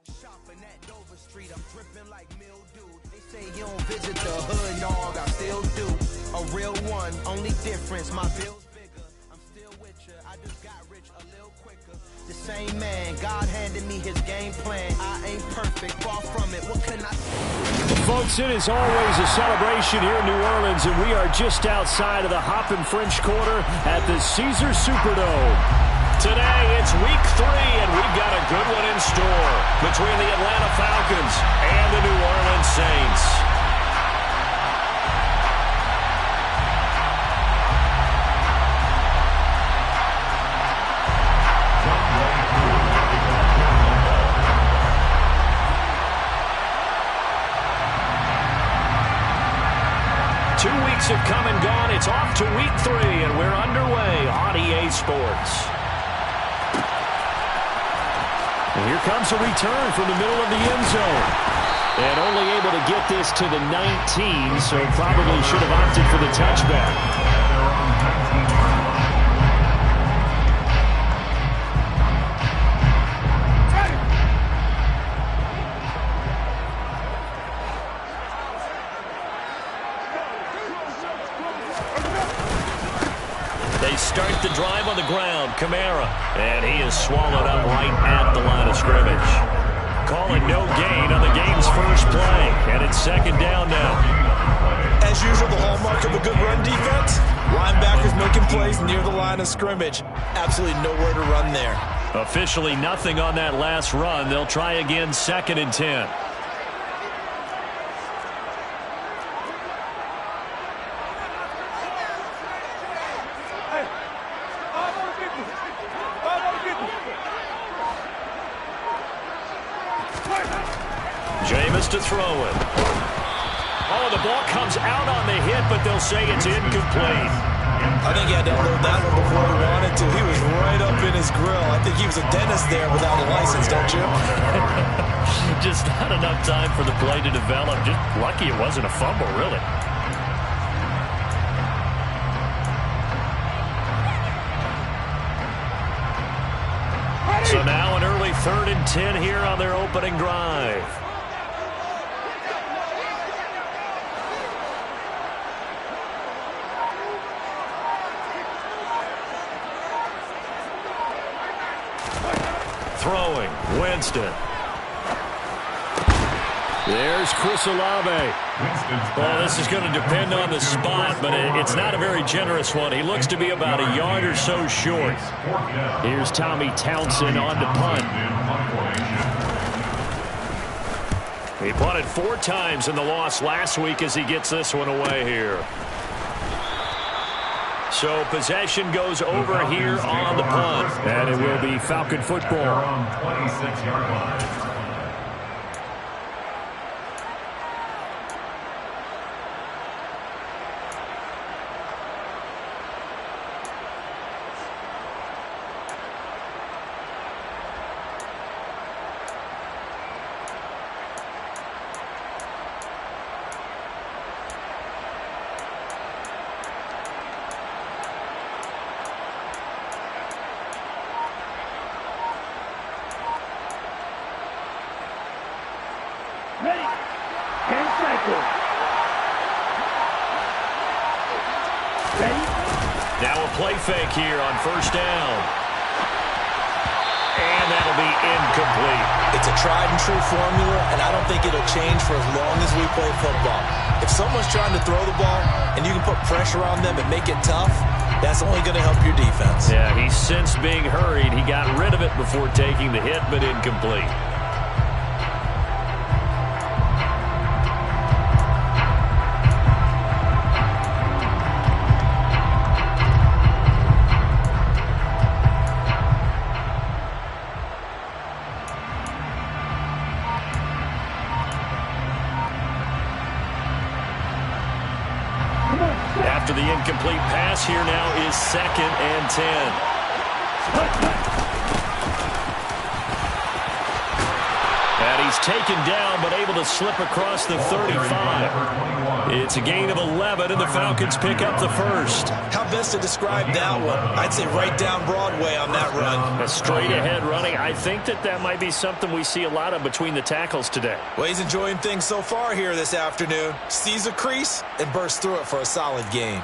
Shopping at Dover Street, I'm dripping like mildew. They say you don't visit the hood, dog, I still do. A real one, only difference, my bill's bigger. I'm still with you, I just got rich a little quicker. The same man, God handed me his game plan. I ain't perfect, far from it, what can I say? Folks, it is always a celebration here in New Orleans, and we are just outside of the Hoppin' French Quarter at the Caesars Superdome. Today, it's week 3, and we've got a good one in store between the Atlanta Falcons and the New Orleans Saints. Weeks have come and gone. It's off to week 3, and we're underway on EA Sports. And here comes a return from the middle of the end zone. And only able to get this to the 19, so probably should have opted for the touchback. Start the drive on the ground, Kamara, and he is swallowed up right at the line of scrimmage. Calling no gain on the game's first play, and it's second down now. As usual, the hallmark of a good run defense, linebackers making plays near the line of scrimmage. Absolutely nowhere to run there. Officially nothing on that last run. They'll try again, 2nd and 10. To throw it. Oh, the ball comes out on the hit, but they'll say it's incomplete. I think he had to unload that one before he wanted to. He was right up in his grill. I think he was a dentist there without a license, don't you? Just not enough time for the play to develop. Just lucky it wasn't a fumble, really. So now an early 3rd and 10 here on their opening drive. Throwing, Winston. There's Chris Olave. Well, this is going to depend on the spot, but it's not a very generous one. He looks to be about a yard or so short. Here's Tommy Townsend on to punt. He punted 4 times in the loss last week as he gets this one away here. So possession goes over here on the punt, and it will be Falcon football. 26-yard line. Now a play fake here on 1st down. And that'll be incomplete. It's a tried and true formula, and I don't think it'll change for as long as we play football. If someone's trying to throw the ball and you can put pressure on them and make it tough, that's only going to help your defense. Yeah, he's since being hurried. He got rid of it before taking the hit, but incomplete. After the incomplete pass, here now is 2nd and 10. And he He's taken down, but able to slip across the 35. It's a gain of 11, and the Falcons pick up the first. How best to describe that one? I'd say right down Broadway on that run. A straight-ahead running. I think that might be something we see a lot of between the tackles today. Well, he's enjoying things so far here this afternoon. Sees a crease and bursts through it for a solid gain.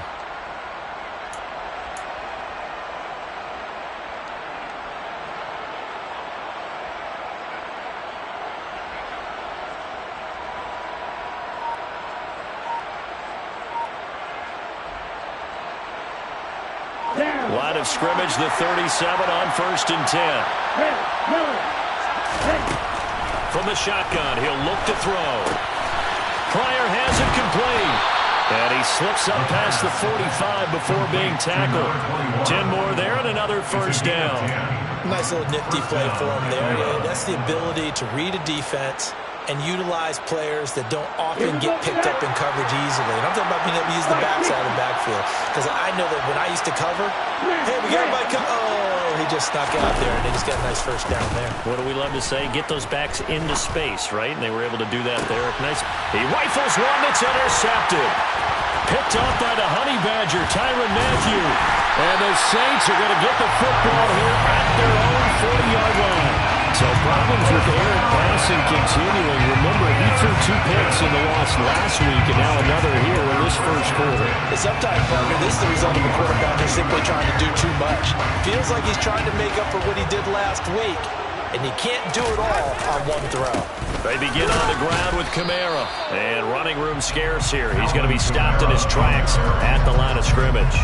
Line of scrimmage, the 37 on 1st and 10. From the shotgun, he'll look to throw. Pryor has it complete. And he slips up past the 45 before being tackled. 10 more there and another first down. Nice little nifty play for him there. That's the ability to read a defense and utilize players that don't often get picked up in coverage easily. And I'm talking about being able to use the backside of the backfield. Because I know that when I used to cover, hey, we got everybody he just snuck out there, and they just got a nice first down there. What do we love to say? Get those backs into space, right? And they were able to do that there. Nice. He rifles one that's intercepted. Picked up by the Honey Badger, Tyrann Mathieu. And the Saints are going to get the football here at their own 40-yard line. So problems with Aaron passing continuing. Remember, he threw 2 picks in the loss last week, and now another here in this first quarter. Sometimes, Parker, this is the result of a quarterback who's simply trying to do too much. Feels like he's trying to make up for what he did last week, and he can't do it all on one throw. They begin on the ground with Kamara, and running room scarce here. He's going to be stopped in his tracks at the line of scrimmage.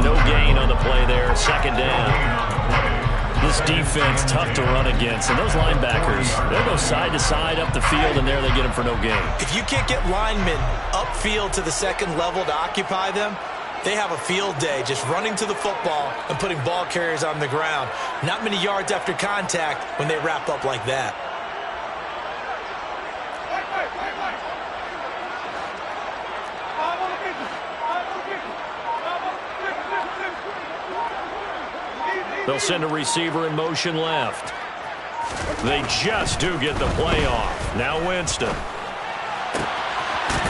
No gain on the play there, second down. This defense, tough to run against. And those linebackers, they'll go side to side up the field, and there they get them for no gain. If you can't get linemen upfield to the second level to occupy them, they have a field day just running to the football and putting ball carriers on the ground. Not many yards after contact when they wrap up like that. They'll send a receiver in motion left. They just do get the play off. Now Winston.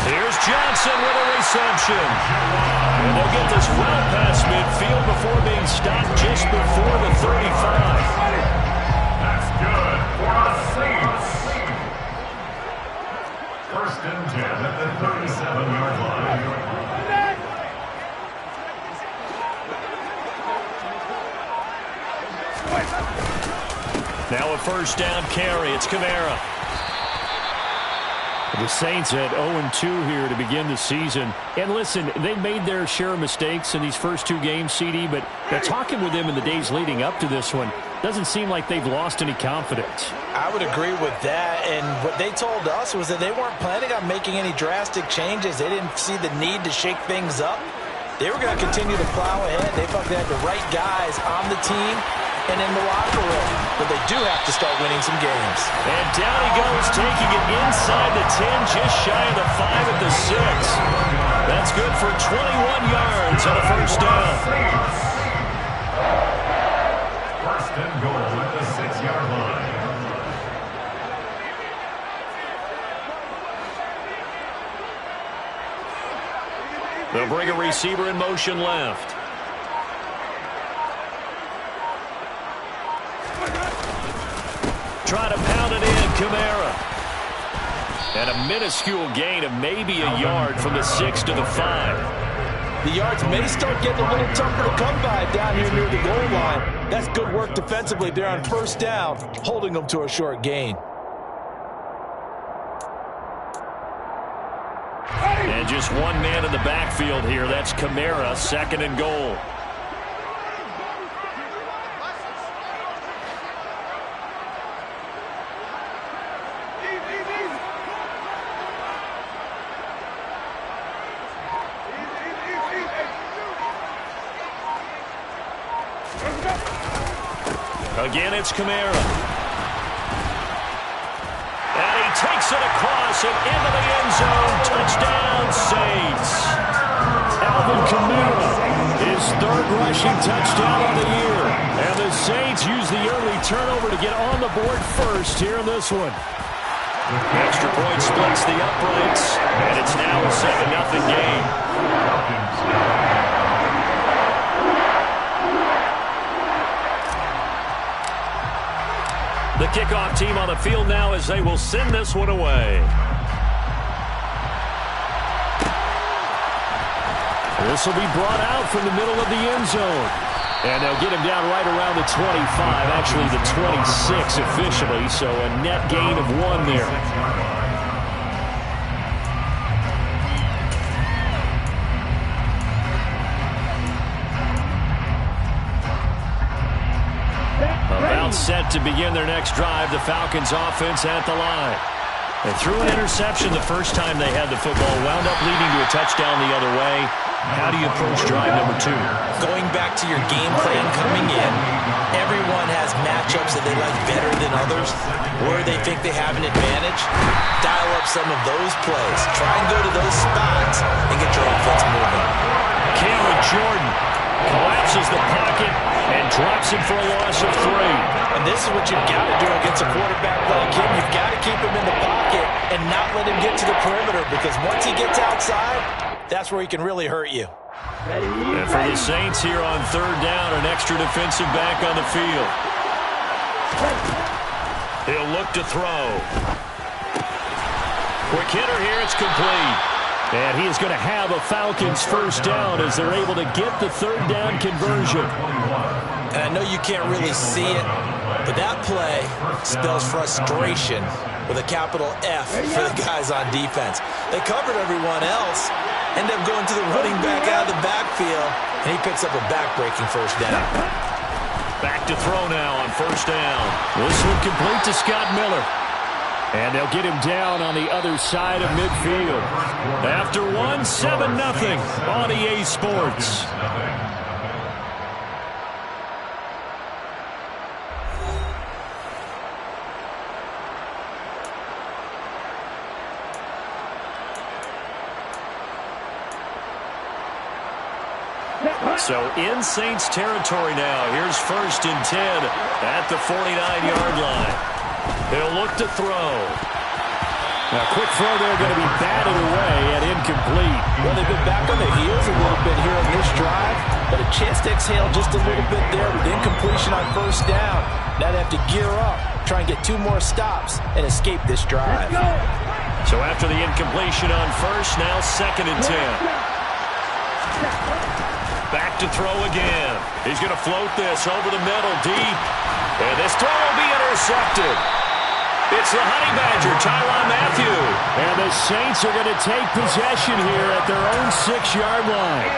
Here's Johnson with a reception. And they'll get this well past midfield before being stopped just before the 35. That's good for the Saints. 1st and 10 at the 37-yard line. Now a first down carry. It's Kamara. The Saints at 0-2 here to begin the season. And listen, they've made their share of mistakes in these first 2 games, CD, but talking with them in the days leading up to this one, doesn't seem like they've lost any confidence. I would agree with that, and what they told us was that they weren't planning on making any drastic changes. They didn't see the need to shake things up. They were going to continue to plow ahead. They felt they had the right guys on the team and in the locker room, but they do have to start winning some games. And down he goes, taking it inside the 10, just shy of the 5 at the 6. That's good for 21 yards on a first down. 1st and goal at the 6-yard line. They'll bring a receiver in motion left. Try to pound it in, Kamara. And a minuscule gain of maybe a yard from the 6 to the 5. The yards may start getting a little tougher to come by down here near the goal line. That's good work defensively there on first down, holding them to a short gain. And just one man in the backfield here. That's Kamara, 2nd and goal. Again, it's Kamara. And he takes it across and into the end zone. Touchdown, Saints. Alvin Kamara His third rushing touchdown on the year. And the Saints use the early turnover to get on the board first here in this one. Extra point splits the uprights, and it's now a 7-0 game. The kickoff team on the field now as they will send this one away. This will be brought out from the middle of the end zone. And they'll get him down right around the 25, actually the 26 officially, so a net gain of 1 there. About set to begin their next drive, the Falcons offense at the line. They threw an interception the first time they had the football, wound up leading to a touchdown the other way. How do you approach drive number 2? Going back to your game plan coming in, everyone has matchups that they like better than others, where they think they have an advantage. Dial up some of those plays. Try and go to those spots and get your offense moving. Cameron Jordan collapses the pocket and drops him for a loss of 3. And this is what you've got to do against a quarterback like him. You've got to keep him in the pocket and not let him get to the perimeter, because once he gets outside, that's where he can really hurt you. And for the Saints here on 3rd down, an extra defensive back on the field. He'll look to throw. Quick hitter here, it's complete. And he is going to have a Falcons first down as they're able to get the 3rd down conversion. And I know you can't really see it, but that play spells frustration with a capital F for the guys on defense. They covered everyone else, end up going to the running back out of the backfield, and he picks up a back-breaking first down. Back to throw now on 1st down. This one complete to Scott Miller. And they'll get him down on the other side of midfield. After 1, 7-0 on EA Sports. So in Saints territory now. Here's 1st and 10 at the 49-yard line. They'll look to throw. Now, quick throw there going to be batted away and incomplete. Well, they've been back on their heels a little bit here on this drive, but a chance to exhale just a little bit there with incompletion on 1st down. Now they have to gear up, try and get 2 more stops, and escape this drive. So after the incompletion on 1st, now 2nd and 10. Back to throw again. He's going to float this over the middle, deep. And this throw will be intercepted. It's the Honey Badger, Tyrann Mathieu. And the Saints are going to take possession here at their own 6-yard line.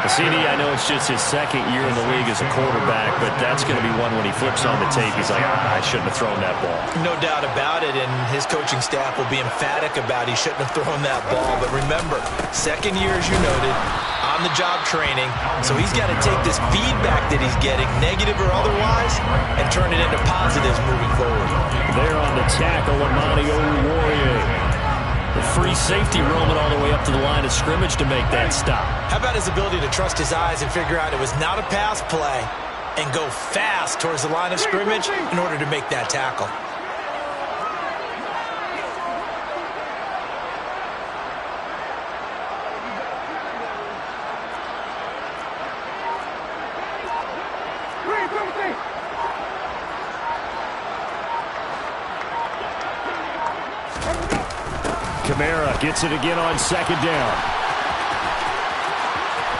CD, I know it's just his 2nd year in the league as a quarterback, but that's going to be one when he flips on the tape. He's like, I shouldn't have thrown that ball. No doubt about it, and his coaching staff will be emphatic about he shouldn't have thrown that ball. But remember, 2nd year, as you noted, on-the-job training, so he's got to take this feedback that he's getting, negative or otherwise, and turn it into positives moving forward. There on the tackle, Amani Oruwariye. The free safety roaming all the way up to the line of scrimmage to make that stop. How about his ability to trust his eyes and figure out it was not a pass play and go fast towards the line of scrimmage in order to make that tackle? Kamara gets it again on 2nd down.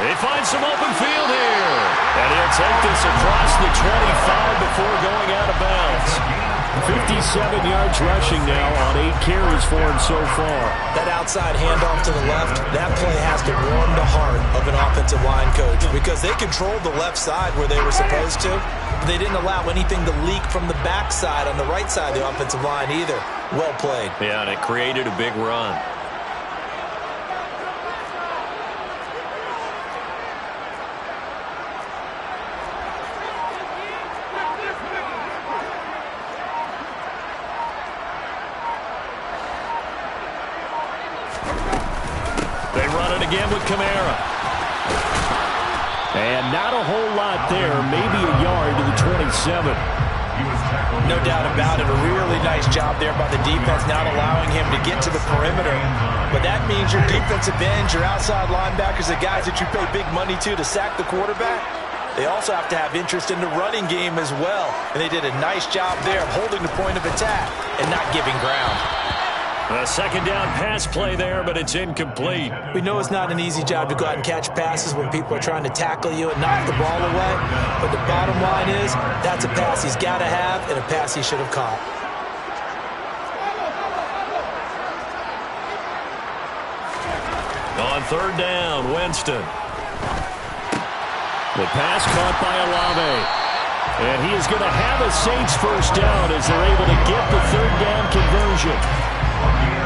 They find some open field here. And he'll take this across the 25 before going out of bounds. 57 yards rushing now on 8 carries for him so far. That outside handoff to the left, that play has to warm the heart of an offensive line coach, because they controlled the left side where they were supposed to. They didn't allow anything to leak from the backside on the right side of the offensive line either. Well played. Yeah, and it created a big run. They run it again with Kamara. And not a whole lot there, maybe a yard to the 27. No doubt about it. A really nice job there by the defense, not allowing him to get to the perimeter. But that means your defensive ends, your outside linebackers, the guys that you pay big money to sack the quarterback, they also have to have interest in the running game as well. And they did a nice job there of holding the point of attack and not giving ground. A second down pass play there, but it's incomplete. We know it's not an easy job to go out and catch passes when people are trying to tackle you and knock the ball away. But the bottom line is, that's a pass he's got to have and a pass he should have caught. On third down, Winston. The pass caught by Olave. And he is going to have a Saints first down as they're able to get the third down conversion.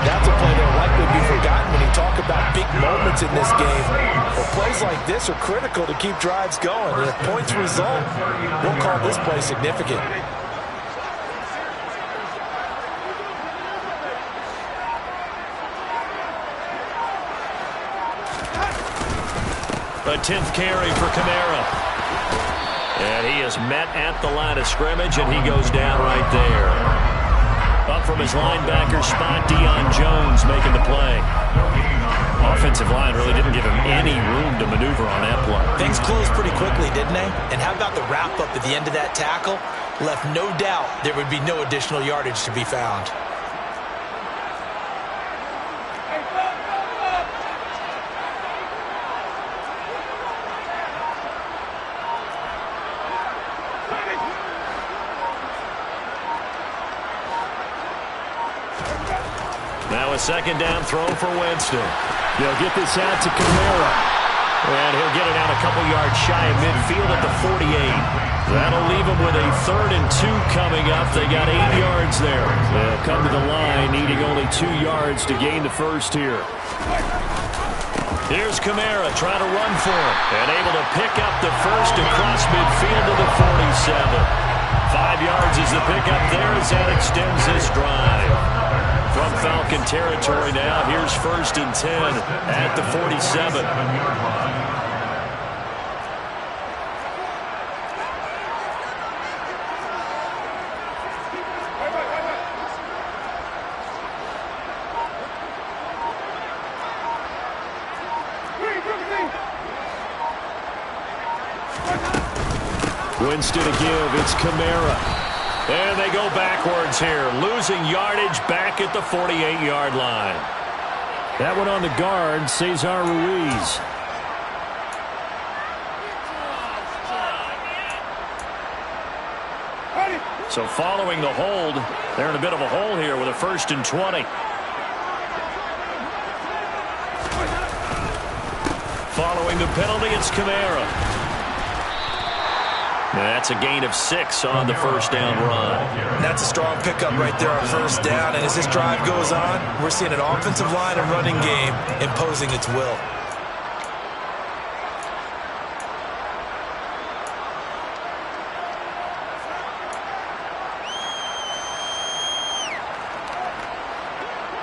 That's a play that will likely be forgotten when you talk about big moments in this game. Well, plays like this are critical to keep drives going. And if points result, we'll call this play significant. A 10th carry for Kamara. And he is met at the line of scrimmage, and he goes down right there. Up from his linebacker spot, Deion Jones making the play. Offensive line really didn't give him any room to maneuver on that play. Things closed pretty quickly, didn't they? And how about the wrap-up at the end of that tackle? Left no doubt there would be no additional yardage to be found. Now a second down throw for Winston. They'll get this out to Kamara. And he'll get it out a couple yards shy of midfield at the 48. That'll leave him with a 3rd and 2 coming up. They got 8 yards there. They'll come to the line, needing only 2 yards to gain the first here. Here's Kamara trying to run for it. And able to pick up the first across midfield to the 47. 5 yards is the pickup there as that extends this drive. From Falcon territory now, here's 1st and 10 at the 47. Winston to give, it's Kamara. And they go backwards here, losing yardage back at the 48-yard line. That one on the guard, Cesar Ruiz. So following the hold, they're in a bit of a hole here with a 1st and 20. Following the penalty, it's Kamara. That's a gain of 6 on the first down run. That's a strong pickup right there on first down. And as this drive goes on, we're seeing an offensive line and running game imposing its will.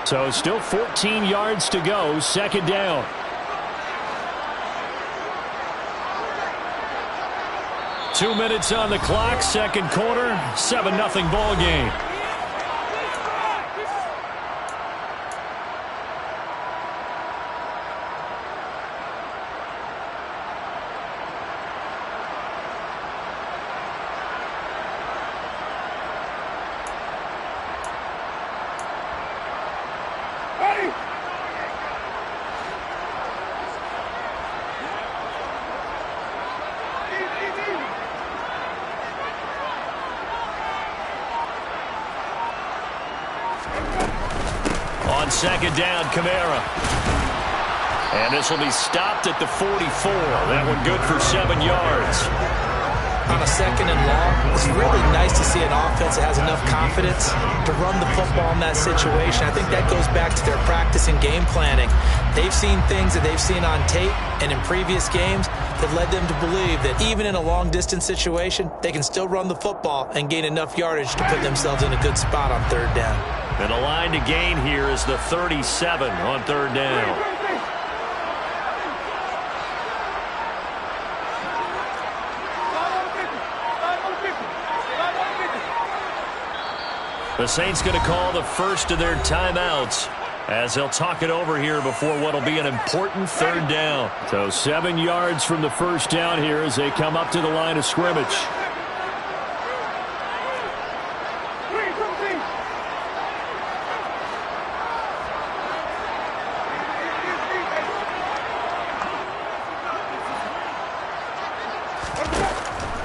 So still 14 yards to go, second down. Two minutes on the clock, second quarter, 7-0 ball game. Second down, Kamara. And this will be stopped at the 44. That one good for 7 yards. On a 2nd and long, it's really nice to see an offense that has enough confidence to run the football in that situation. I think that goes back to their practice and game planning. They've seen things that they've seen on tape and in previous games that led them to believe that even in a long-distance situation, they can still run the football and gain enough yardage to put themselves in a good spot on third down. And the line to gain here is the 37 on third down. The Saints going to call the first of their timeouts as they'll talk it over here before what will be an important third down. So 7 yards from the first down here as they come up to the line of scrimmage.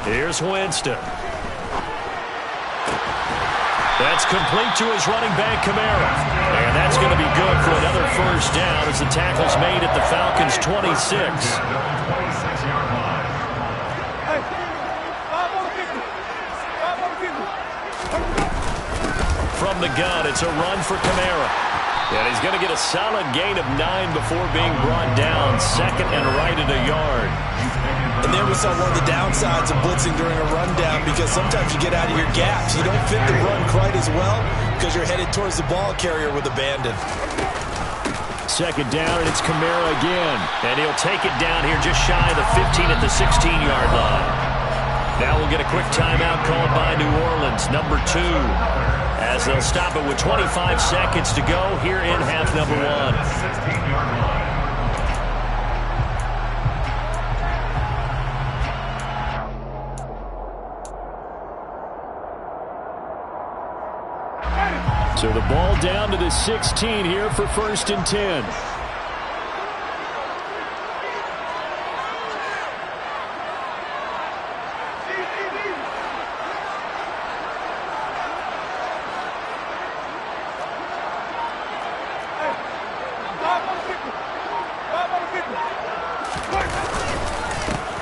Here's Winston. That's complete to his running back, Kamara. And that's going to be good for another first down as the tackle's made at the Falcons' 26. From the gun, it's a run for Kamara. And he's going to get a solid gain of 9 before being brought down. Second and right at a yard. And there we saw one of the downsides of blitzing during a rundown, because sometimes you get out of your gaps. You don't fit the run quite as well because you're headed towards the ball carrier with abandon. Second down, and it's Kamara again. And he'll take it down here just shy of the 15 at the 16-yard line. Now we'll get a quick timeout called by New Orleans, number 2. As they'll stop it with 25 seconds to go here in half number 1. 16-yard line. So the ball down to the 16 here for 1st and 10.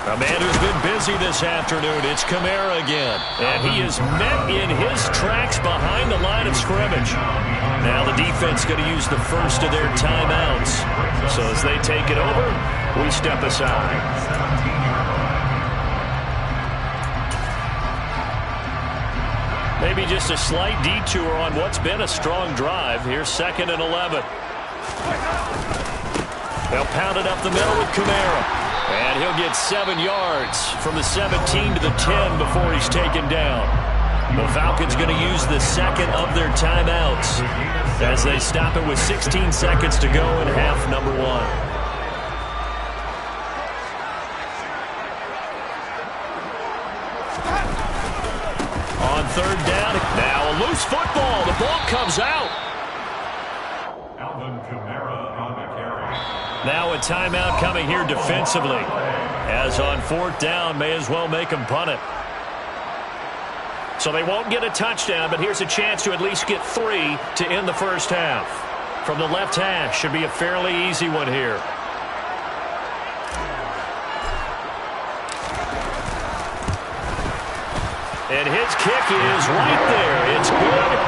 A man who's been busy this afternoon, it's Kamara again. And he is met in his tracks behind the line of scrimmage. Now the defense going to use the first of their timeouts. So as they take it over, we step aside. Maybe just a slight detour on what's been a strong drive. Here's 2nd and 11. They'll pound it up the middle with Kamara. And he'll get 7 yards from the 17 to the 10 before he's taken down. The Falcons going to use the second of their timeouts as they stop it with 16 seconds to go in half number 1. On 3rd down, now a loose football. The ball comes out. Now a timeout coming here defensively. As on 4th down, may as well make them punt it. So they won't get a touchdown, but here's a chance to at least get 3 to end the first half. From the left hash, should be a fairly easy one here. And his kick is right there. It's good.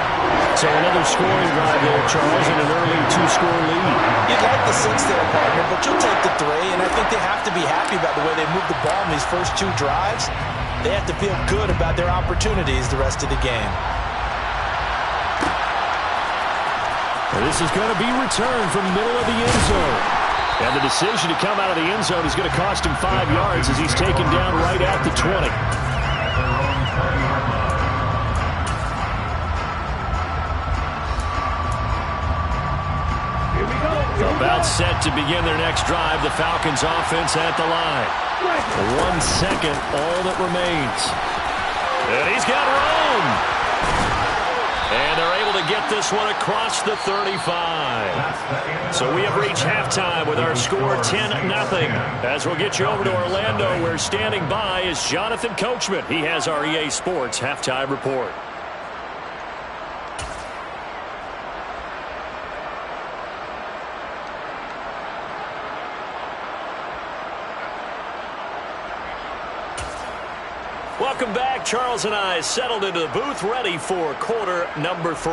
So another scoring drive there, Charles, and an early 2-score lead. You'd like the 6 there, partner, but you'll take the 3, and I think they have to be happy about the way they moved the ball in these first 2 drives. They have to feel good about their opportunities the rest of the game. Well, this is going to be returned from the middle of the end zone. And the decision to come out of the end zone is going to cost him 5 yards as he's taken down right at the 20. About set to begin their next drive. The Falcons offense at the line. 1 second, all that remains. And he's got room. And they're able to get this one across the 35. So we have reached halftime with our score 10-0. As we'll get you over to Orlando, where standing by is Jonathan Coachman. He has our EA Sports halftime report. Welcome back. Charles and I settled into the booth, ready for quarter number 3.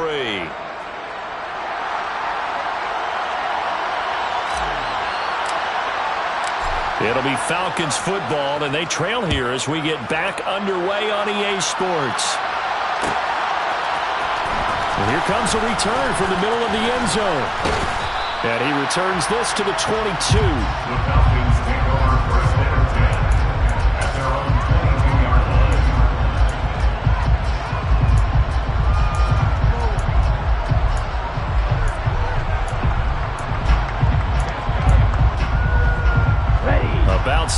It'll be Falcons football, and they trail here as we get back underway on EA Sports. And here comes a return from the middle of the end zone. And he returns this to the 22. The Falcons take over 1st and 10 at their own 22-yard line.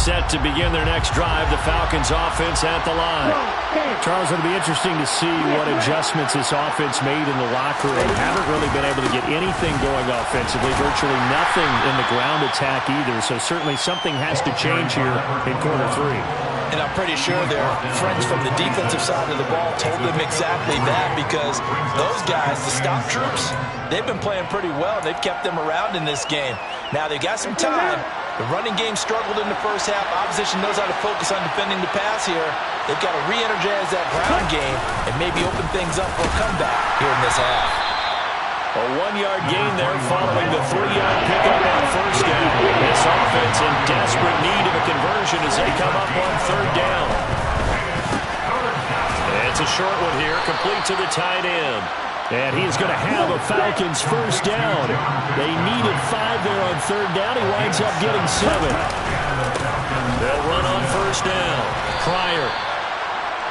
set to begin their next drive. The Falcons offense at the line. Charles, it'll be interesting to see what adjustments this offense made in the locker room. Haven't really been able to get anything going offensively. Virtually nothing in the ground attack either. So certainly something has to change here in quarter 3. And I'm pretty sure their friends from the defensive side of the ball told them exactly that, because those guys, the stop troops, they've been playing pretty well. They've kept them around in this game. Now they've got some time. The running game struggled in the first half. Opposition knows how to focus on defending the pass here. They've got to re-energize that ground game and maybe open things up for a comeback here in this half. A 1-yard gain there following the 3-yard pickup on first down. This offense in desperate need of a conversion as they come up on third down. It's a short one here, complete to the tight end. And he's going to have a Falcons first down. They needed 5 there on third down. He winds up getting 7. They'll run on first down. Pryor.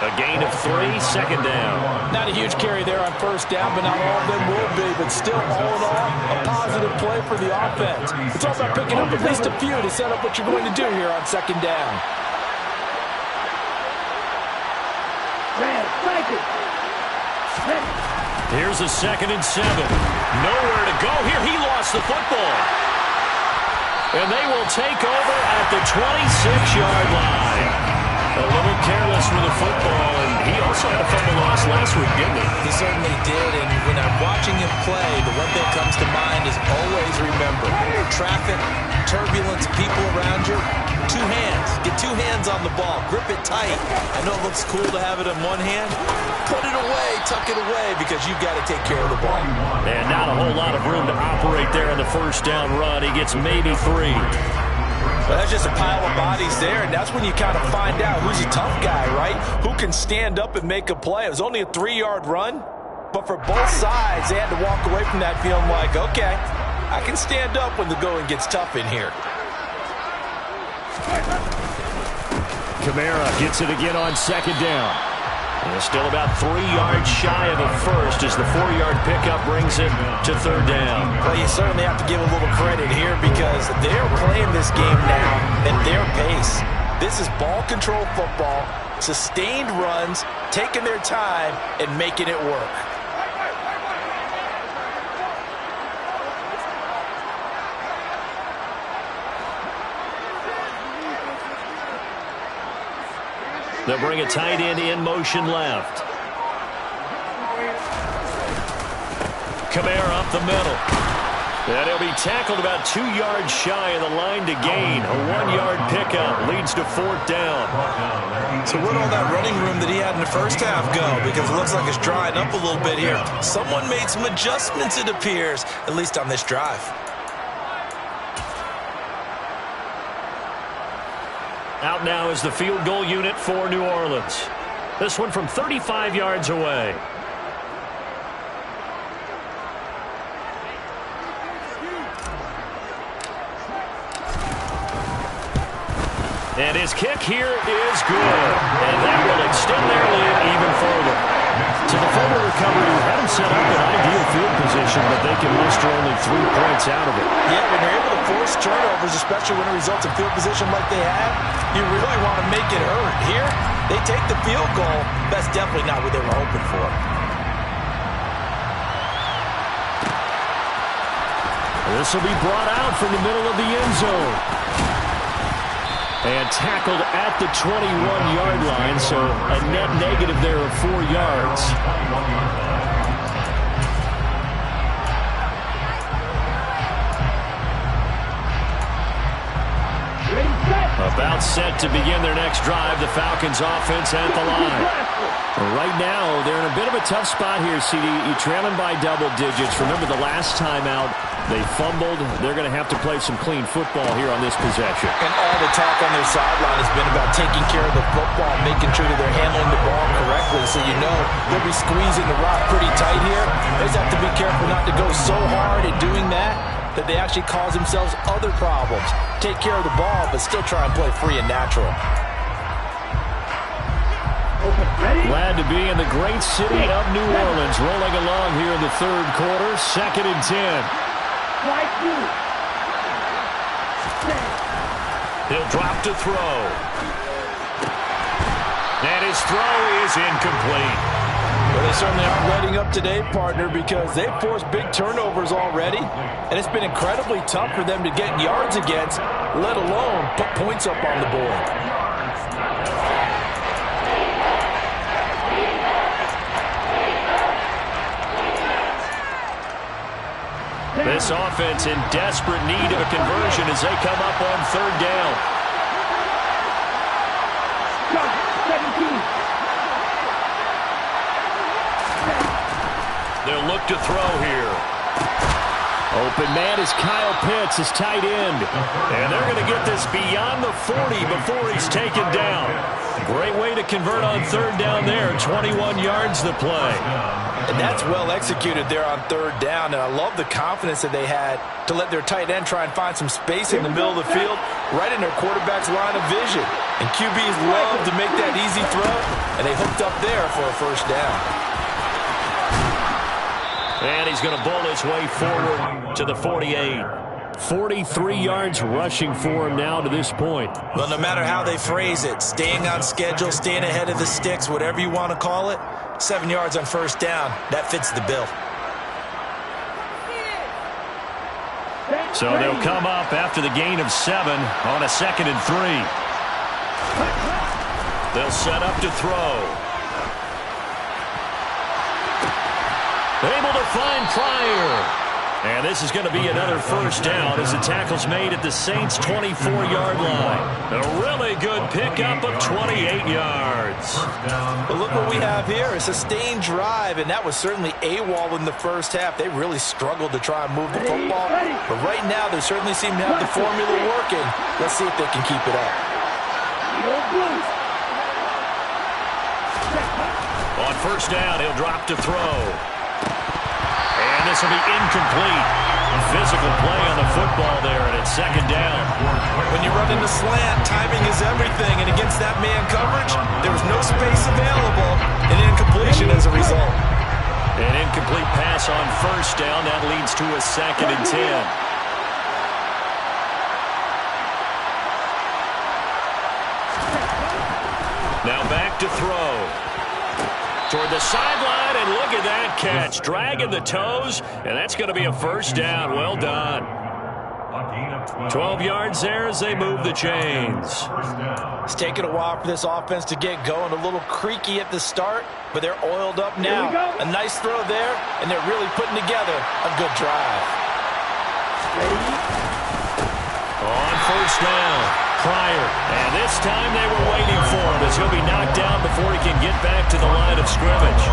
A gain of 3, second down. Not a huge carry there on first down, but not all of them will be. But still, all in all, a positive play for the offense. It's all about picking up at least a few to set up what you're going to do here on second down. Here's a 2nd and 7. Nowhere to go here. He lost the football. And they will take over at the 26-yard line. A little careless with the football, and he also had a fumble loss last week, didn't he? He certainly did, and when I'm watching him play, the one thing that comes to mind is always remember, traffic, turbulence, people around you, 2 hands. Get 2 hands on the ball. Grip it tight. I know it looks cool to have it in one hand. Put it away, tuck it away, because you've got to take care of the ball. And not a whole lot of room to operate there on the first down run. He gets maybe 3. Well, that's just a pile of bodies there, and that's when you kind of find out who's a tough guy, right? Who can stand up and make a play. It was only a 3-yard run, but for both sides, they had to walk away from that feeling like, okay, I can stand up when the going gets tough in here. Kamara gets it again on second down. And still about 3 yards shy of a first as the 4-yard pickup brings it to third down. Well, you certainly have to give a little credit here because they're playing this game now at their pace. This is ball control football, sustained runs, taking their time, and making it work. They'll bring a tight end in motion left. Kamara up the middle. And he'll be tackled about 2 yards shy of the line to gain. A 1-yard pickup leads to fourth down. So where'd all that running room that he had in the first half go? Because it looks like it's drying up a little bit here. Someone made some adjustments, it appears, at least on this drive. Out now is the field goal unit for New Orleans. This one from 35 yards away. And his kick here is good. And that will extend their lead even further. So the fumble recovery had him set up in ideal field position, but they can muster only 3 points out of it. Yeah, when you're able to force turnovers, especially when it results in field position like they have, you really want to make it hurt. Here, they take the field goal. That's definitely not what they were hoping for. This will be brought out from the middle of the end zone. And tackled at the 21-yard line, so a net negative there of 4 yards. About set to begin their next drive, the Falcons offense at the line. Right now, they're in a bit of a tough spot here, CD. You're trailing by double digits. Remember the last time out, they fumbled. They're going to have to play some clean football here on this possession. And all the talk on their sideline has been about taking care of the football, making sure that they're handling the ball correctly. So you know they'll be squeezing the rock pretty tight here. They just have to be careful not to go so hard at doing that they actually cause themselves other problems. Take care of the ball, but still try and play free and natural. Glad to be in the great city of New Orleans, rolling along here in the third quarter, 2nd and 10. He'll drop to throw. And his throw is incomplete. Well, they certainly aren't letting up today, partner, because they've forced big turnovers already, and it's been incredibly tough for them to get yards against, let alone put points up on the board. This offense in desperate need of a conversion as they come up on third down. 17. They'll look to throw here. Open man is Kyle Pitts, his tight end. And they're going to get this beyond the 40 before he's taken down. Great way to convert on third down there. 21 yards the play. And that's well executed there on third down. And I love the confidence that they had to let their tight end try and find some space in the middle of the field, right in their quarterback's line of vision. And QBs love to make that easy throw, and they hooked up there for a first down. And he's going to bowl his way forward to the 48. 43 yards rushing for him now to this point. Well, no matter how they phrase it, staying on schedule, staying ahead of the sticks, whatever you want to call it, 7 yards on first down, that fits the bill. So they'll come up after the gain of 7 on a 2nd and 3. They'll set up to throw. Able to find Pryor. And this is going to be another first down as the tackle's made at the Saints' 24-yard line. A really good pickup of 28 yards. But look what we have here, a sustained drive, and that was certainly AWOL in the first half. They really struggled to try and move the football. But right now, they certainly seem to have the formula working. Let's see if they can keep it up. On first down, he'll drop to throw. And this will be incomplete. Physical play on the football there, and it's 2nd down. When you run into slant, timing is everything, and against that man coverage, there was no space available, and incompletion as a result. An incomplete pass on first down. That leads to a 2nd and 10. Now back to throw. Toward the sideline, and look at that catch. Dragging the toes, and that's going to be a first down. Well done. 12 yards there as they move the chains. It's taken a while for this offense to get going. A little creaky at the start, but they're oiled up now. A nice throw there, and they're really putting together a good drive. On first down, Pryor. And this time they were waiting for him as he'll be knocked down before he can get back to the line of scrimmage.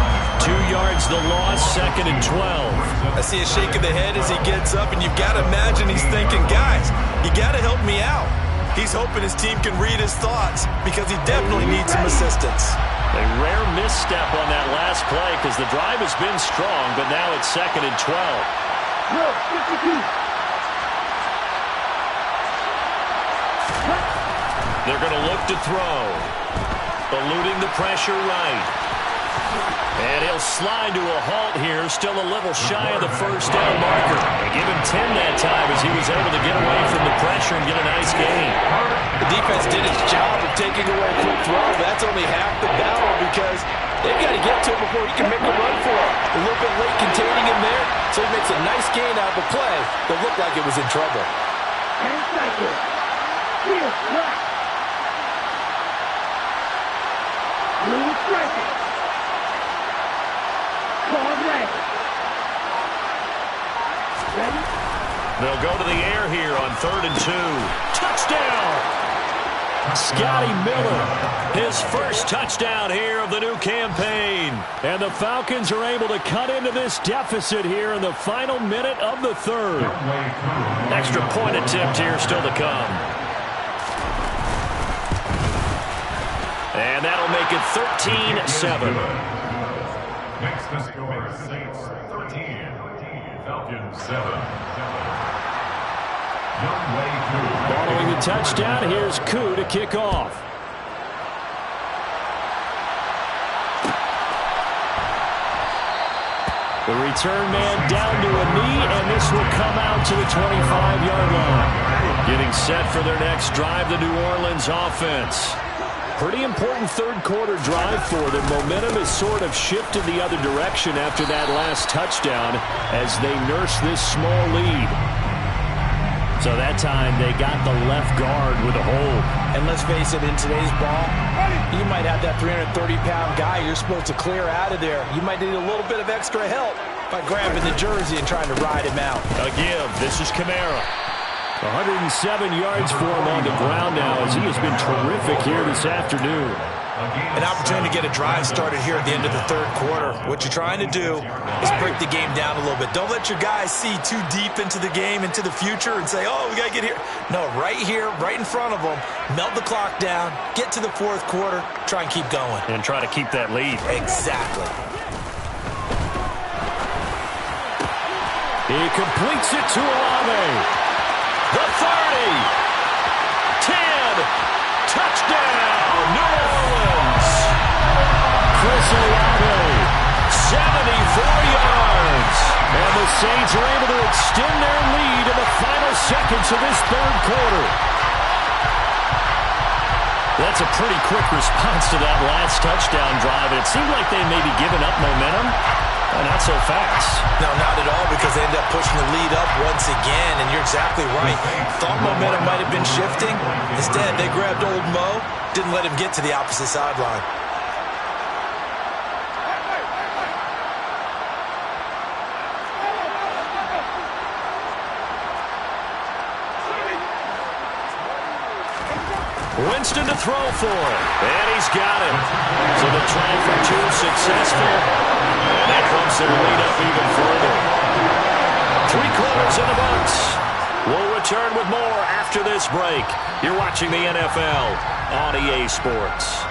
2 yards the loss, 2nd and 12. I see a shake of the head as he gets up, and you've got to imagine he's thinking, guys, you got to help me out. He's hoping his team can read his thoughts because he definitely needs some assistance. A rare misstep on that last play because the drive has been strong, but now it's 2nd and 12. They're going to look to throw. Eluding the pressure right. And he'll slide to a halt here, still a little shy of the first down marker. They give him 10 that time as he was able to get away from the pressure and get a nice gain. The defense did its job of taking away a quick throw. That's only half the battle because they've got to get to him before he can make a run for it. A little bit late containing him there, so he makes a nice gain out of the play that looked like it was in trouble. They'll go to the air here on 3rd and 2. Touchdown! Scotty Miller, his first touchdown here of the new campaign. And the Falcons are able to cut into this deficit here in the final minute of the 3rd. Extra point attempt here still to come. And that'll make it 13-7. Next to score, Saints 13, Falcons 7. Following the touchdown, here's Koo to kick off. The return man down to a knee, and this will come out to the 25-yard line. Getting set for their next drive, the New Orleans offense. Pretty important third-quarter drive for them. Momentum has sort of shifted the other direction after that last touchdown as they nurse this small lead. So that time they got the left guard with a hold. And let's face it, in today's ball, you might have that 330-pound guy you're supposed to clear out of there. You might need a little bit of extra help by grabbing the jersey and trying to ride him out. A give. This is Kamara. 107 yards for him on the ground now as he has been terrific here this afternoon. An opportunity to get a drive started here at the end of the third quarter. What you're trying to do is break the game down a little bit. Don't let your guys see too deep into the game, into the future, and say, oh, we got to get here. No, right here, right in front of them, melt the clock down, get to the fourth quarter, try and keep going. And try to keep that lead. Exactly. He completes it to Olave. The 30, 10, touchdown, New Orleans. Chris Olave, 74 yards. And the Saints are able to extend their lead in the final seconds of this third quarter. That's a pretty quick response to that last touchdown drive. And it seemed like they may be giving up momentum. Not so fast. No, not at all, because they end up pushing the lead up once again, and you're exactly right. Thought momentum might have been shifting. Instead, they grabbed old Mo, didn't let him get to the opposite sideline. Winston to throw for it, and he's got it. So the try for two successful, and that bumps their lead up even further. 3 quarters in the books. We'll return with more after this break. You're watching the NFL on EA Sports.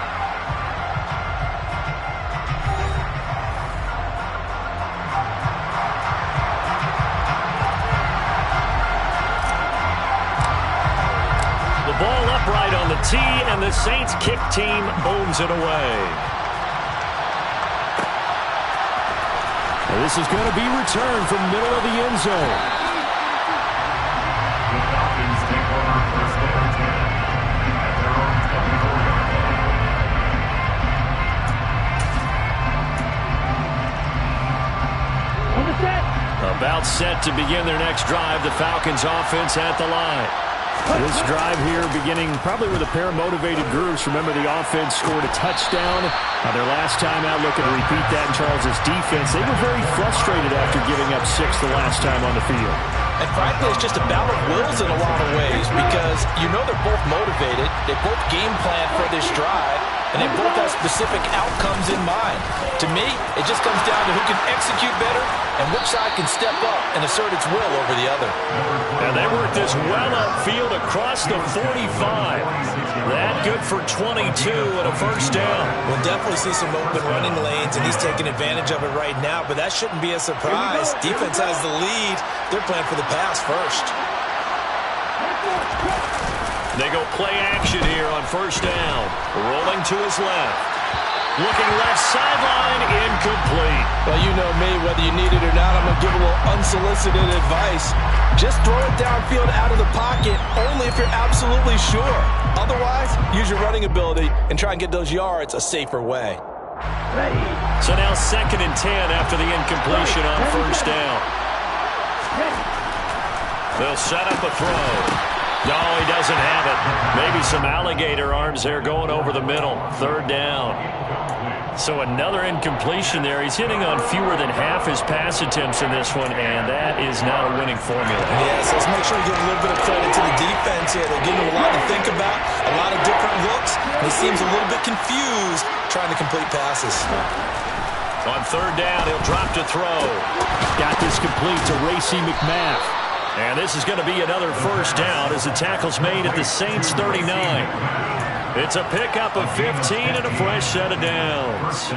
Ball upright on the tee, and the Saints kick team owns it away. And this is going to be returned from middle of the end zone. The Falcons take over first and 10 at their own 24 yard line. On the set. About set to begin their next drive. The Falcons offense at the line. This drive here beginning probably with a pair of motivated groups. Remember, the offense scored a touchdown. Their last time out, looking to repeat that in Charles's defense. They were very frustrated after giving up 6 the last time on the field. And frankly, it's just a battle of wills in a lot of ways, because you know they're both motivated. They both game plan for this drive, and they both have specific outcomes in mind. To me, it just comes down to who can execute better and which side can step up and assert its will over the other. And they work this well upfield across the 45. That good for 22 and a first down. We'll definitely see some open running lanes, and he's taking advantage of it right now, but that shouldn't be a surprise. Defense has the lead. They're playing for the pass first. They go play action here on first down. Rolling to his left. Looking left sideline, incomplete. Well, you know me, whether you need it or not, I'm going to give a little unsolicited advice. Just throw it downfield out of the pocket, only if you're absolutely sure. Otherwise, use your running ability and try and get those yards a safer way. So now 2nd and 10 after the incompletion on first down. They'll set up a throw. No, he doesn't have it. Maybe some alligator arms there going over the middle. 3rd down. So another incompletion there. He's hitting on fewer than half his pass attempts in this one, and that is not a winning formula. Yes, let's make sure we give a little bit of credit to the defense here. They're giving him a lot to think about, a lot of different looks. He seems a little bit confused trying to complete passes. On 3rd down, he'll drop to throw. Got this complete to Racey McMath. And this is going to be another first down as the tackle's made at the Saints 39. It's a pickup of 15 and a fresh set of downs.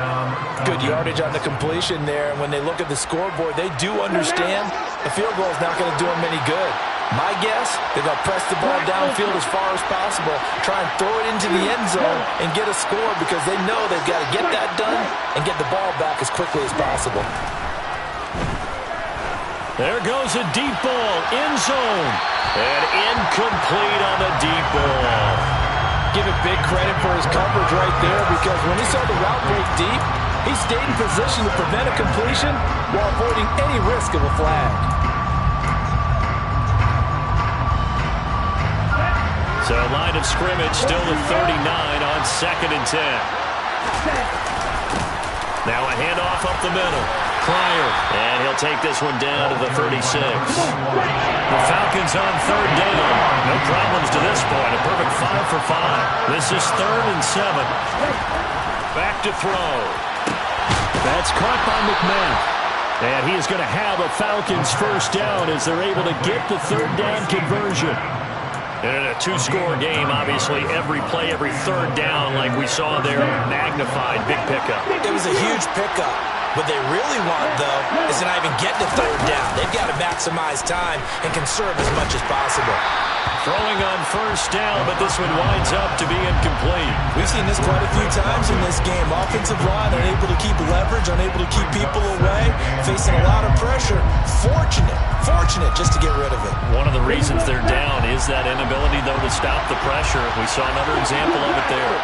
Good yardage on the completion there. And when they look at the scoreboard, they do understand the field goal is not going to do them any good. My guess, they're going to press the ball downfield as far as possible, try and throw it into the end zone and get a score, because they know they've got to get that done and get the ball back as quickly as possible. There goes a deep ball, end zone, and incomplete on the deep ball. Give it big credit for his coverage right there, because when he saw the route break deep, he stayed in position to prevent a completion while avoiding any risk of a flag. So line of scrimmage still to 39 on 2nd and 10. Now a handoff up the middle. Pryor, and he'll take this one down to the 36. The Falcons on 3rd down. No problems to this point. A perfect 5 for 5. This is 3rd and 7. Back to throw. That's caught by McMahon. And he is going to have a Falcons first down as they're able to get the 3rd down conversion. And in a 2-score game, obviously, every play, every 3rd down, like we saw there, magnified. Big pickup. It was a huge pickup. What they really want, though, is to not even get to 3rd down. They've got to maximize time and conserve as much as possible. Throwing on 1st down, but this one winds up to be incomplete. We've seen this quite a few times in this game. Offensive line unable to keep leverage, unable to keep people away, facing a lot of pressure. Fortunate just to get rid of it. One of the reasons they're down is that inability, though, to stop the pressure. We saw another example of it there.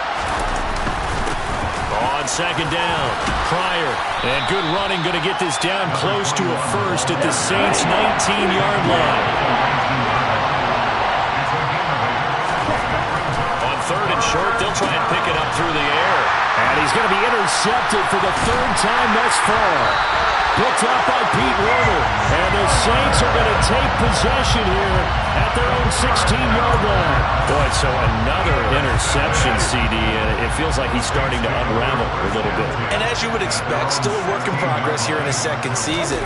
On 2nd down, Pryor, and good running, going to get this down close to a first at the Saints' 19-yard line. On 3rd and short, they'll try and pick it up through the air. And he's going to be intercepted for the 3rd time thus far. Picked up by Pete Werner, and the Saints are going to take possession here at their own 16-yard line. Boy, so another interception, CD, and it feels like he's starting to unravel a little bit. And as you would expect, still a work in progress here in his 2nd season.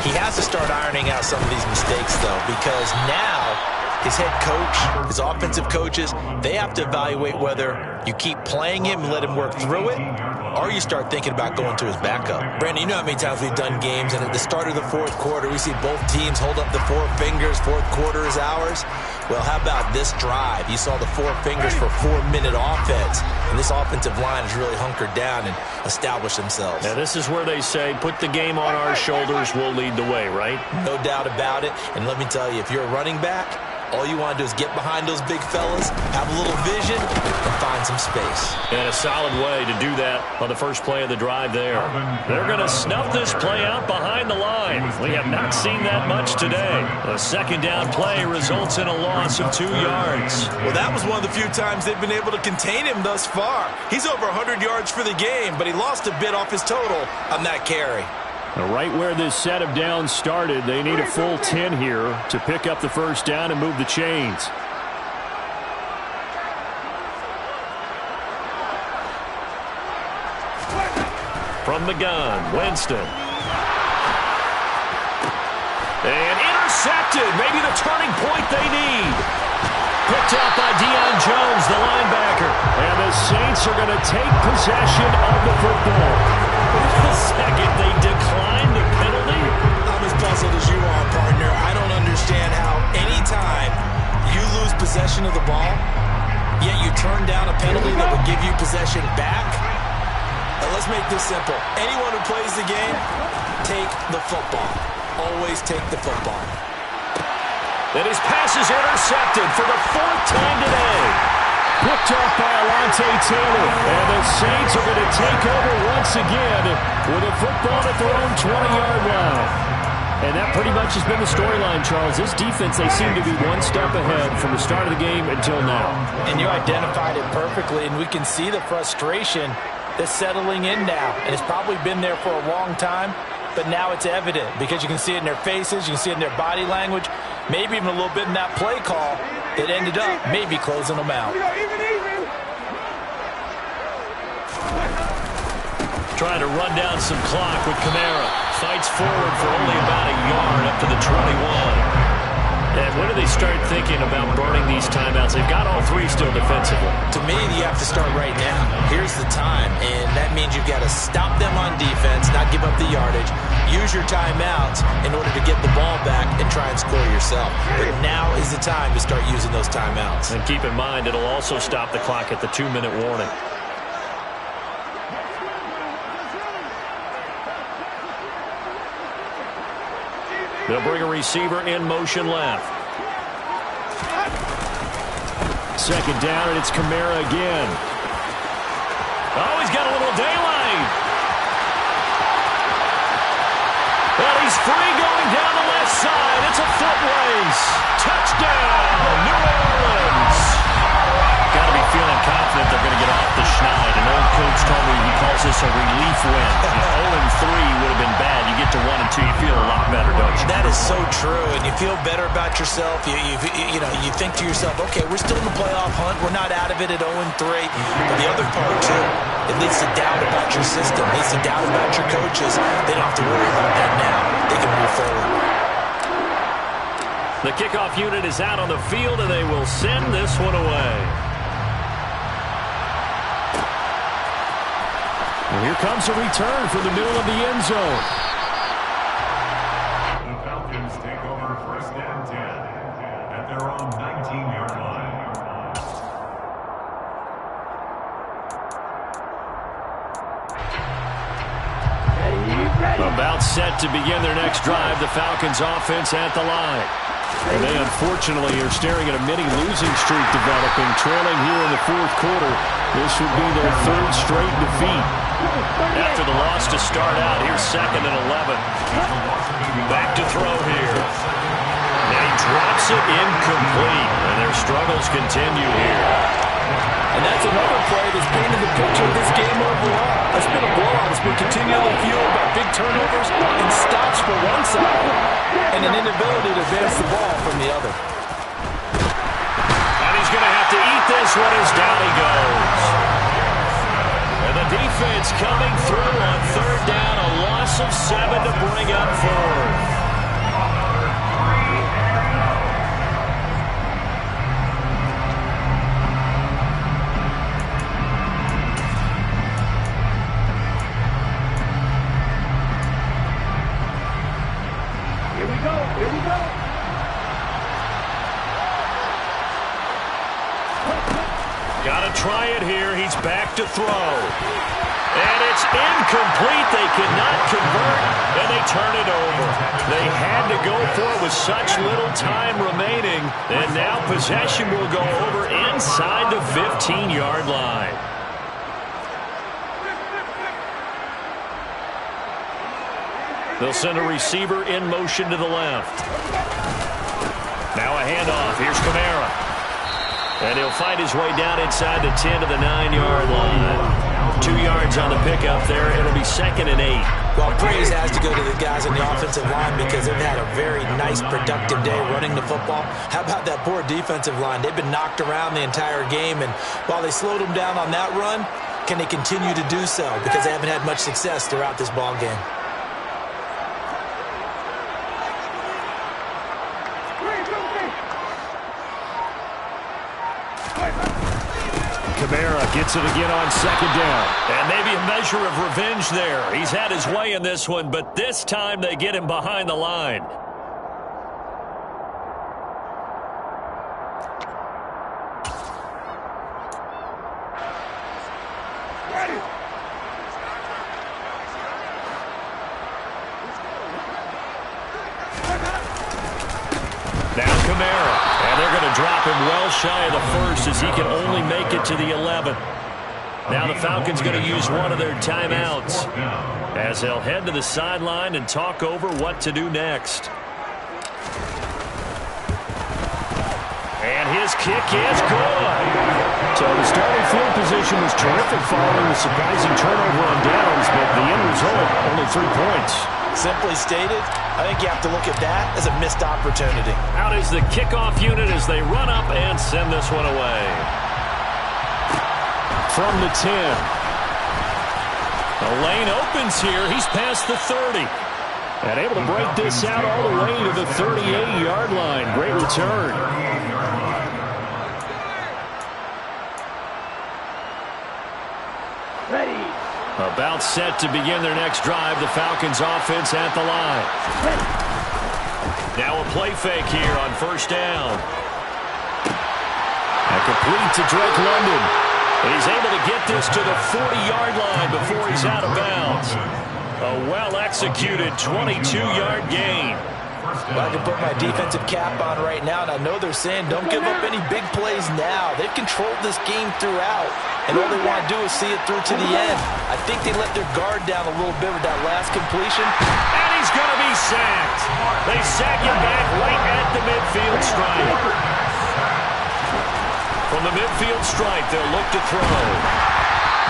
He has to start ironing out some of these mistakes, though, because now his head coach, his offensive coaches, they have to evaluate whether you keep playing him and let him work through it, or you start thinking about going to his backup. Brandon, you know how many times we've done games, and at the start of the 4th quarter, we see both teams hold up the 4 fingers, 4th quarter is ours. Well, how about this drive? You saw the 4 fingers for 4-minute offense, and this offensive line has really hunkered down and established themselves. Now, this is where they say, put the game on our shoulders, we'll lead the way, right? No doubt about it, and let me tell you, if you're a running back, all you want to do is get behind those big fellas, have a little vision, and find some space. And a solid way to do that on the first play of the drive there. They're going to snuff this play out behind the line. We have not seen that much today. A 2nd down play results in a loss of 2 yards. Well, that was one of the few times they've been able to contain him thus far. He's over 100 yards for the game, but he lost a bit off his total on that carry. Right where this set of downs started, they need a full 10 here to pick up the first down and move the chains. From the gun, Winston. And intercepted. Maybe the turning point they need. Picked up by Deion Jones, the linebacker. And the Saints are going to take possession of the football. For a second, they declined the penalty. I'm as puzzled as you are, partner. I don't understand how anytime you lose possession of the ball, yet you turn down a penalty that would give you possession back. Now, let's make this simple. Anyone who plays the game, take the football. Always take the football. And his pass is intercepted for the 4th time today. Picked off by Alontae Taylor. And the Saints are going to take over once again with a football at their own 20-yard line. And that pretty much has been the storyline, Charles. This defense, they seem to be one step ahead from the start of the game until now. And you identified it perfectly, and we can see the frustration that's settling in now. And it's probably been there for a long time, but now it's evident because you can see it in their faces, you can see it in their body language, maybe even a little bit in that play call that ended up maybe closing them out. Trying to run down some clock with Kamara. Fights forward for only about a yard up to the 21. And when do they start thinking about burning these timeouts? They've got all 3 still defensively. To me, you have to start right now. Here's the time, and that means you've got to stop them on defense, not give up the yardage, use your timeouts in order to get the ball back and try and score yourself. But now is the time to start using those timeouts. And keep in mind, it'll also stop the clock at the 2-minute warning. They'll bring a receiver in motion left. Second down, and it's Kamara again. Oh, he's got a little daylight. And he's free going down the left side. It's a foot race. Touchdown, New Orleans. Got to be feeling confident they're going to get off the schneid. An old coach told me he calls this a relief win. 0-3 would have been bad. You get to 1-2, you feel a lot better, don't you? That is so true, and you feel better about yourself. You think to yourself, okay, we're still in the playoff hunt. We're not out of it at 0-3. But the other part, too, it leads to doubt about your system. It leads to doubt about your coaches. They don't have to worry about that now. They can move forward. The kickoff unit is out on the field, and they will send this one away. And here comes a return from the middle of the end zone. The Falcons take over 1st and 10 at their own 19-yard line. About set to begin their next drive, the Falcons offense at the line. And they unfortunately are staring at a mini losing streak developing, trailing here in the fourth quarter. This would be their third straight defeat. After the loss to start out, here's 2nd and 11. Back to throw here. And he drops it incomplete, and their struggles continue here. And that's another play that's painted the picture of this game overall. It's been a blowout. It's been continually fueled by big turnovers and stops for one side and an inability to advance the ball from the other. And he's going to have to eat this one as down he goes. And the defense coming through on 3rd down, a loss of 7 to bring up 4th. Got to try it here. He's back to throw. And it's incomplete. They cannot convert, and they turn it over. They had to go for it with such little time remaining, and now possession will go over inside the 15-yard line. They'll send a receiver in motion to the left. Now a handoff. Here's Kamara. And he'll find his way down inside the 10 to the 9-yard line. 2 yards on the pickup there. It'll be 2nd and 8. Well, praise has to go to the guys on the offensive line because they've had a very nice, productive day running the football. How about that poor defensive line? They've been knocked around the entire game, and while they slowed them down on that run, can they continue to do so? Because they haven't had much success throughout this ball game. Kamara gets it again on 2nd down. And maybe a measure of revenge there. He's had his way in this one, but this time they get him behind the line. Now Kamara. And they're going to drop him well shy of the 1st as he can only make it to the 11th. Now the Falcons going to use one of their timeouts as they'll head to the sideline and talk over what to do next. And his kick is good. So the starting field position was terrific following the surprising turnover on downs, but the end result, only 3 points. Simply stated, I think you have to look at that as a missed opportunity. Out is the kickoff unit as they run up and send this one away. From the 10. The lane opens here. He's past the 30. And able to break this out all the way to the 38-yard line. Great return. Ready. About set to begin their next drive. The Falcons offense at the line. Now a play fake here on 1st down. And complete to Drake London. And he's able to get this to the 40-yard line before he's out of bounds. A well-executed 22-yard gain. Well, I can put my defensive cap on right now, and I know they're saying don't give up any big plays now. They've controlled this game throughout, and all they want to do is see it through to the end. I think they let their guard down a little bit with that last completion. And he's going to be sacked. They sack him back right at the midfield stripe. From the midfield stripe, they'll look to throw.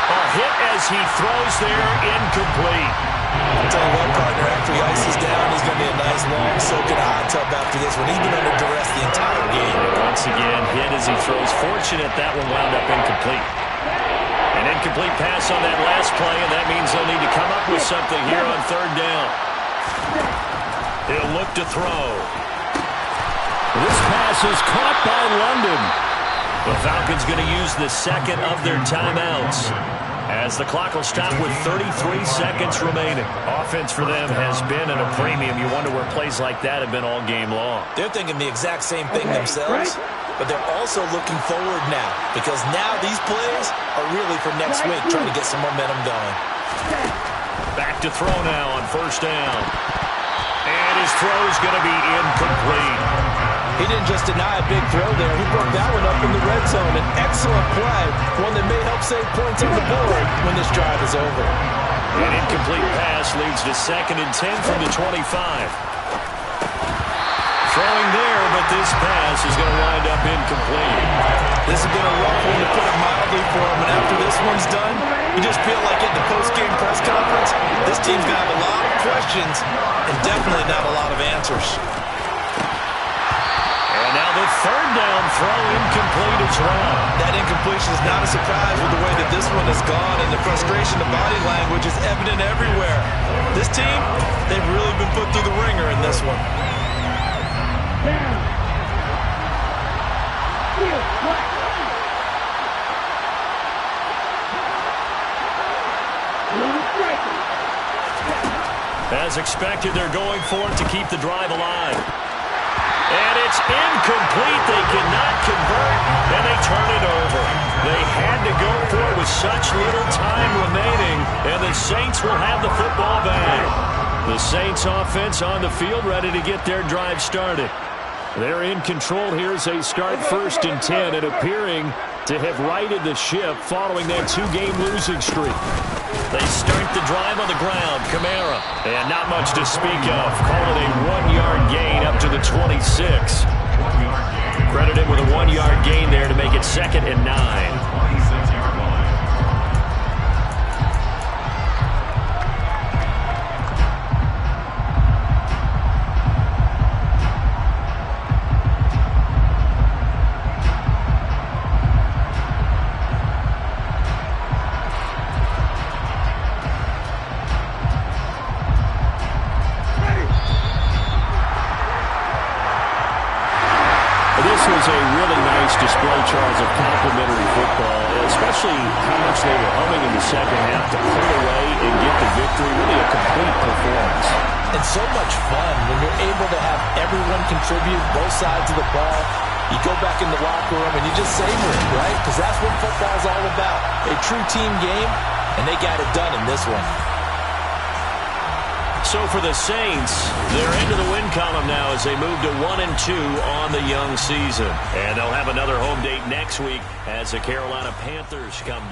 A hit as he throws there, incomplete. I'll tell you what, partner, after he ices down, he's going to be a nice long soak in a hot tub after this one. He's been under duress the entire game. Once again, hit as he throws. Fortunate that one wound up incomplete. An incomplete pass on that last play, and that means they'll need to come up with something here on third down. He'll look to throw. This pass is caught by London. The Falcons going to use the second of their timeouts, as the clock will stop with 33 seconds remaining. Offense for them has been at a premium. You wonder where plays like that have been all game long. They're thinking the exact same thing themselves, but they're also looking forward now, because now these plays are really for next week, trying to get some momentum going. Back to throw now on first down. And his throw's going to be incomplete. He didn't just deny a big throw there. He broke that one up in the red zone. An excellent play, one that may help save points on the board when this drive is over. An incomplete pass leads to 2nd and 10 from the 25. Throwing there, but this pass is going to wind up incomplete. This has been a rough one, to put it mildly, for him. And after this one's done, you just feel like at the post-game press conference, this team's going to have a lot of questions and definitely not a lot of answers. And now the third down throw incomplete as well. That incompletion is not a surprise with the way that this one has gone, and the frustration of body language is evident everywhere. This team, they've really been put through the ringer in this one. As expected, they're going for it to keep the drive alive. And it's incomplete. They cannot convert, and they turn it over. They had to go for it with such little time remaining, and the Saints will have the football back. The Saints offense on the field, ready to get their drive started. They're in control here as they start 1st and 10, and appearing to have righted the ship following that 2-game losing streak. They start the drive on the ground. Kamara, and not much to speak of. Call it a 1-yard gain up to the 26. Credit him with a 1-yard gain there to make it 2nd and 9. Was a really nice display, Charles, of complimentary football, especially how much they were humming in the second half to pull away and get the victory. Really a complete performance. And so much fun when you're able to have everyone contribute, both sides of the ball. You go back in the locker room and you just savor it, right? Because that's what football's all about. A true team game, and they got it done in this one. So for the Saints, they're into the win column now as they move to 1-2 on the young season. And they'll have another home date next week as the Carolina Panthers come to